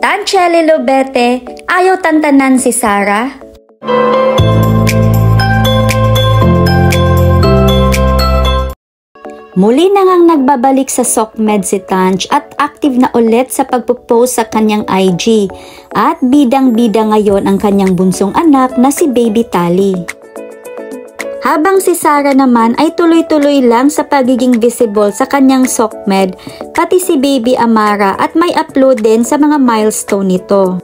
Tancheli Lubete, ayaw tantanan si Sarah? Muli na ngang nagbabalik sa SOCMED si Tanch at active na ulit sa pagpo-post sa kanyang IG at bidang-bida ngayon ang kanyang bunsong anak na si Baby Tali. Habang si Sarah naman ay tuloy-tuloy lang sa pagiging visible sa kanyang SOCMED, pati si Baby Amara at may upload din sa mga milestone nito.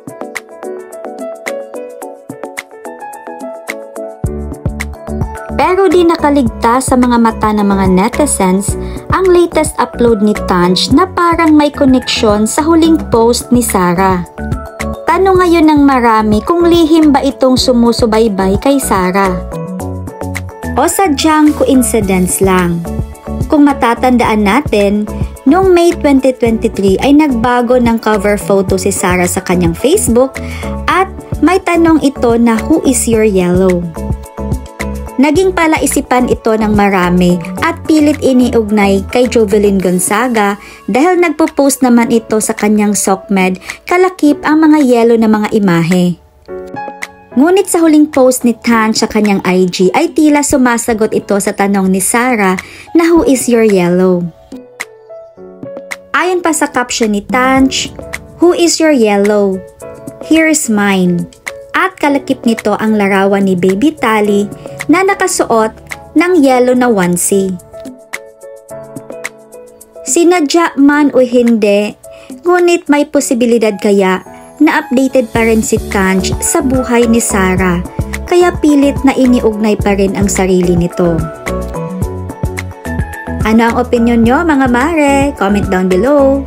Pero di nakaligtas sa mga mata ng mga netizens ang latest upload ni Tanch na parang may connection sa huling post ni Sarah. Tanong ngayon ng marami kung lihim ba itong sumusubaybay kay Sarah o sadyang coincidence lang. Kung matatandaan natin, noong May 2023 ay nagbago ng cover photo si Sarah sa kanyang Facebook at may tanong ito na who is your yellow? Naging palaisipan ito ng marami at pilit iniugnay kay Jovelyn Gonzaga dahil nagpo-post naman ito sa kanyang SOCMED kalakip ang mga yellow na mga imahe. Ngunit sa huling post ni Tanch sa kanyang IG ay tila sumasagot ito sa tanong ni Sarah na who is your yellow? Ayon pa sa caption ni Tanch, who is your yellow? Here's mine. At kalakip nito ang larawan ni Baby Tali na nakasuot ng yellow na onesie. Sinadya man o hindi, ngunit may posibilidad kaya na updated pa rin si Tanch sa buhay ni Sarah, kaya pilit na iniugnay pa rin ang sarili nito. Ano ang opinyon nyo mga mare? Comment down below!